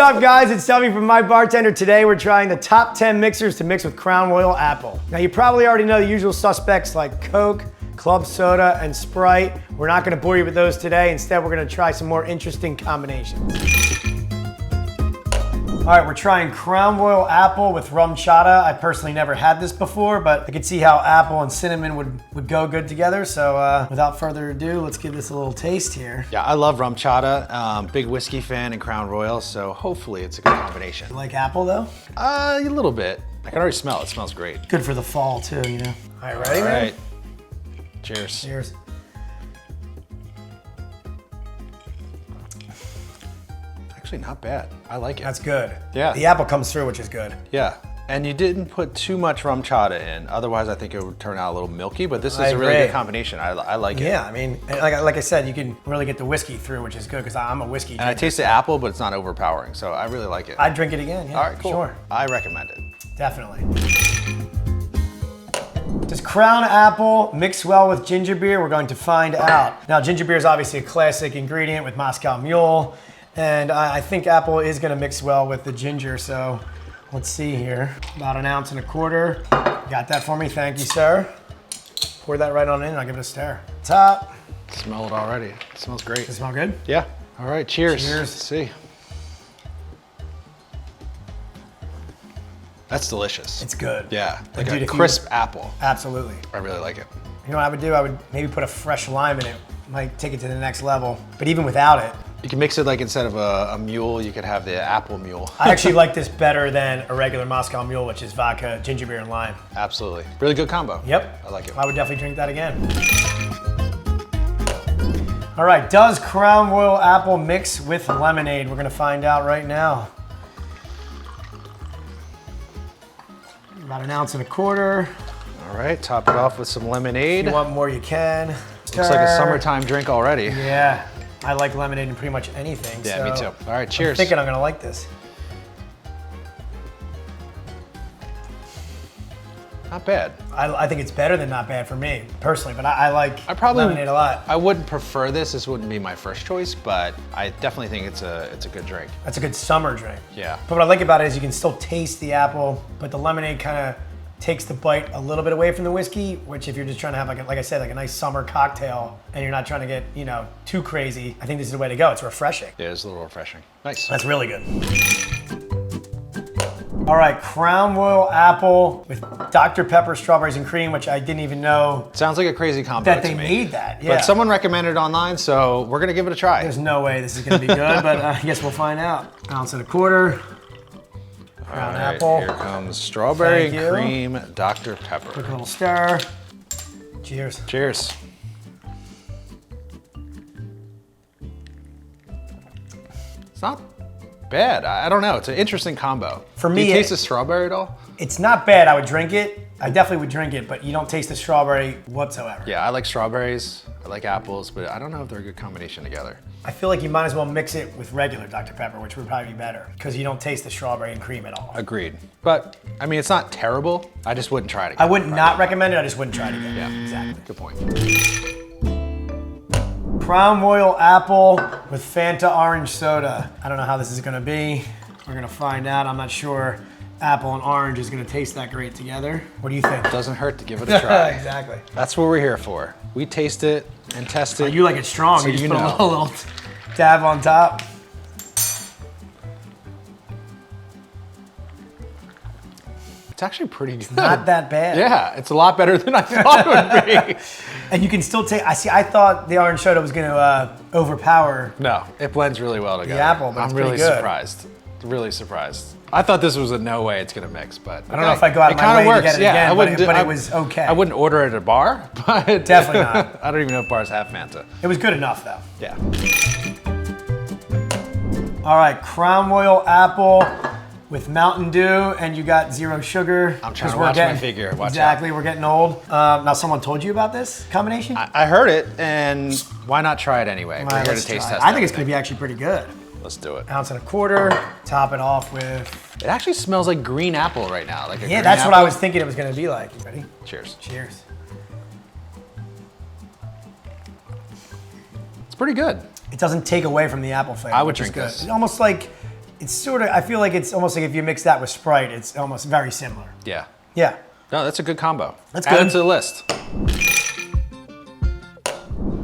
What's up, guys? It's Stubby from Mybartender. Today we're trying the top 10 mixers to mix with Crown Royal Apple. Now you probably already know the usual suspects like Coke, Club Soda, and Sprite. We're not gonna bore you with those today. Instead, we're gonna try some more interesting combinations. All right, we're trying Crown Royal Apple with rum chata. I personally never had this before, but I could see how apple and cinnamon would go good together. So without further ado, let's give this a little taste here. Yeah, I love rum chata. Big whiskey fan and Crown Royal, so hopefully it's a good combination. You like apple though? A little bit. I can already smell it. It smells great. Good for the fall too, you know? All right, ready, All man? right. Cheers. Cheers. Actually, not bad. I like it. That's good. Yeah. The apple comes through, which is good. Yeah. And you didn't put too much rum chata in. Otherwise, I think it would turn out a little milky, but this is a really good combination. I like it. Yeah, I mean, like I said, you can really get the whiskey through, which is good because I'm a whiskey drinker. And I taste the apple, but it's not overpowering, so I really like it. I'd drink it again, yeah. All right, cool. Sure. I recommend it. Definitely. Does Crown Apple mix well with ginger beer? We're going to find out. Now, ginger beer is obviously a classic ingredient with Moscow Mule, and I think apple is gonna mix well with the ginger, so let's see here. About 1.25 ounces. Got that for me, thank you, sir. Pour that right on in and I'll give it a stir. Top. Smell it already. It smells great. Does it smell good? Yeah. All right, cheers. Cheers. Let's see. That's delicious. It's good. Yeah, like Dude, a crisp apple. Absolutely. I really like it. You know what I would do? I would maybe put a fresh lime in it. Might take it to the next level. But even without it. You can mix it like instead of a mule, you could have the apple mule. I actually like this better than a regular Moscow Mule, which is vodka, ginger beer, and lime. Absolutely. Really good combo. Yep. I like it. I would definitely drink that again. All right, does Crown Royal Apple mix with lemonade? We're gonna find out right now. About 1.25 ounces. All right, top it off with some lemonade. If you want more, you can. Looks like a summertime drink already. Yeah, I like lemonade in pretty much anything. Yeah, so me too. All right, cheers. I'm thinking I'm gonna like this. Not bad. I think it's better than not bad for me, personally, but I like lemonade a lot. I wouldn't prefer this. This wouldn't be my first choice, but I definitely think it's a good drink. That's a good summer drink. Yeah. But what I like about it is you can still taste the apple, but the lemonade kind of takes the bite a little bit away from the whiskey, which if you're just trying to have, like I said, like a nice summer cocktail and you're not trying to get, you know, too crazy, I think this is the way to go. It's refreshing. Yeah, it's a little refreshing. Nice. That's really good. All right, Crown Royal Apple with Dr. Pepper, strawberries, and cream, which I didn't even know Sounds like a crazy combo that to they me. made that. Yeah. But someone recommended it online, so we're gonna give it a try. There's no way this is gonna be good, but I guess we'll find out. 1.25 ounces. Crown All right, Apple. here comes strawberry Thank and you. cream Dr. Quick Pepper. little stir. Cheers. Cheers. It's not bad. I don't know. It's an interesting combo. For Do me, you taste the strawberry at all? It's not bad. I would drink it. I definitely would drink it, but you don't taste the strawberry whatsoever. Yeah, I like strawberries. I like apples, but I don't know if they're a good combination together. I feel like you might as well mix it with regular Dr. Pepper, which would probably be better because you don't taste the strawberry and cream at all. Agreed. But I mean, it's not terrible. I just wouldn't try it again. I would not recommend it. I just wouldn't try it again. Yeah, Exactly. Good point. Crown Royal Apple with Fanta Orange Soda. I don't know how this is gonna be. We're gonna find out. I'm not sure apple and orange is gonna taste that great together. What do you think? Doesn't hurt to give it a try. Exactly. That's what we're here for. We taste it and test it. You like it strong. So you just you put know. a little dab on top. It's actually pretty good. Not that bad. Yeah, it's a lot better than I thought it would be. And you can still take, I thought the orange soda was gonna overpower. No, it blends really well together. The apple, but I'm it's really pretty good. surprised. Really surprised. I thought this was a no way it's gonna mix, but I don't know if I go out of my way to get it again, but it was okay. I wouldn't order it at a bar, but Definitely not. I don't even know if bars have Fanta. It was good enough though. Yeah. All right, Crown Royal Apple with Mountain Dew, and you got 0 sugar. I'm trying 'cause to we're watch my getting- figure. Watch exactly, we're getting old. Now, someone told you about this combination? I heard it, and why not try it anyway? All We're right, here let's to taste try it. test. I think it's gonna everything. be actually pretty good. Let's do it. 1.25 ounces. Top it off with. It actually smells like green apple right now. Like a Yeah, green that's what apple. I was thinking it was gonna be like. Ready? Cheers. Cheers. It's pretty good. It doesn't take away from the apple flavor. I would which is drink good. this. It's almost like It's sort of, I feel like it's almost like if you mix that with Sprite, it's almost very similar. Yeah. Yeah. No, that's a good combo. That's Add good. it to the list.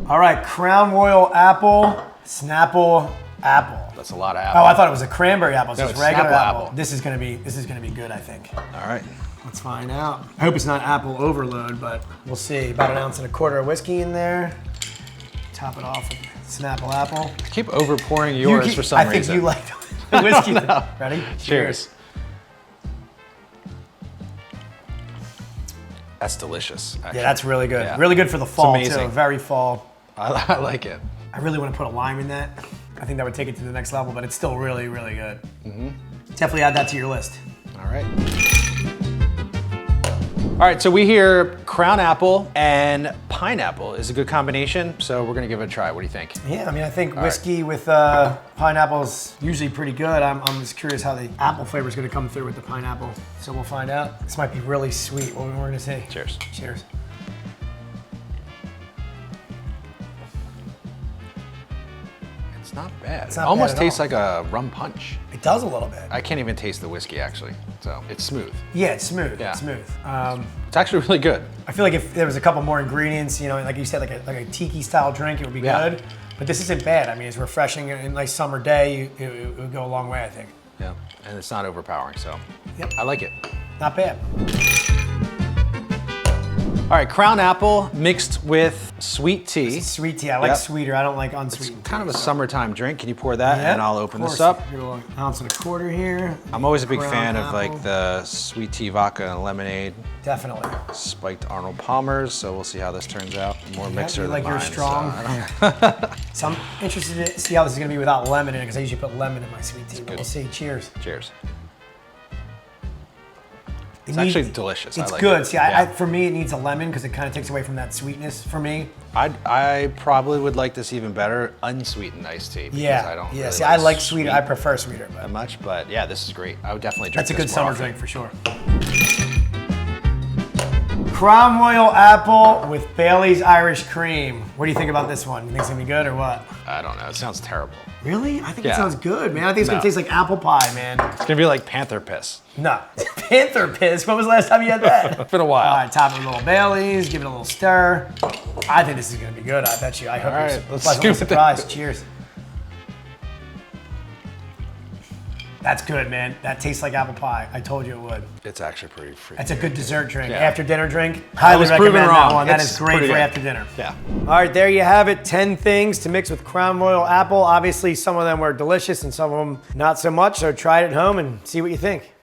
All right, Crown Royal Apple, Snapple Apple. That's a lot of apple. Oh, I thought it was a cranberry apple. So No, it's it's regular Snapple apple. apple. This is gonna be good, I think. All right. Let's find out. I hope it's not apple overload, but we'll see. About 1.25 ounces of whiskey in there. Top it off with Snapple apple. I keep over pouring yours for some reason. I think you like the whiskey. No. Ready? Cheers. That's delicious. Actually. Yeah, that's really good. Yeah. Really good for the fall too. amazing. Very fall. I like it. I really want to put a lime in that. I think that would take it to the next level, but it's still really, really good. Definitely add that to your list. All right. All right, so we hear Crown Apple and pineapple is a good combination, so we're gonna give it a try. What do you think? Yeah, I mean, I think whiskey with pineapple is usually pretty good. I'm just curious how the apple flavor is gonna come through with the pineapple. So we'll find out. This might be really sweet. What we're gonna see. Cheers. Cheers. It's not bad. It's It not almost bad at tastes all. like a rum punch. It does a little bit. I can't even taste the whiskey actually, so it's smooth. Yeah, it's smooth. Yeah. It's smooth. It's actually really good. I feel like if there was a couple more ingredients, you know, like you said, like a tiki style drink, it would be Yeah. good. But this isn't bad. I mean, it's refreshing. A nice summer day, it would go a long way, I think. Yeah, and it's not overpowering, so Yep. I like it. Not bad. All right, Crown Apple mixed with sweet tea. Sweet tea. I like Yep. sweeter. I don't like unsweetened. Kind of a summertime drink. Can you pour that Yeah, and I'll of open this course. up? Give it a 1.25 ounces here. I'm always a big Crown fan of Apple. like the sweet tea vodka and lemonade. Definitely. Spiked Arnold Palmer's, so we'll see how this turns out. More mixer you than like mine. yours strong. So I don't- So I'm interested to see how this is going to be without lemon in it because I usually put lemon in my sweet tea. But good. we'll see. Cheers. Cheers. It It's actually delicious. It's I like good. it. See, Yeah. for me, it needs a lemon because it kind of takes away from that sweetness for me. I probably would like this even better, unsweetened iced tea. Because Yeah. I don't yeah. really See, I like sweeter. sweet I prefer sweeter. But that much, but yeah, this is great. I would definitely drink that's a this good more summer often. drink for sure. Crown Royal Apple with Bailey's Irish Cream. What do you think about this one? You think it's gonna be good or what? I don't know. It sounds terrible. Really? I think it Yeah. sounds good, man. I think it's gonna No. taste like apple pie, man. It's gonna be like Panther piss. No. Panther piss. When was the last time you had that? It's been a while. All right, top it with a little Bailey's, give it a little stir. I think this is gonna be good. I bet you. I hope All you're right, let's pleasantly do it. surprised. Cheers. That's good, man. That tastes like apple pie. I told you it would. It's actually pretty freaking. That's a good dessert drink. Yeah. After dinner drink. Highly was recommend proven that wrong. one. That It's is great pretty for good. after dinner. Yeah. All right, there you have it. 10 things to mix with Crown Royal Apple. Obviously, some of them were delicious and some of them not so much. So try it at home and see what you think.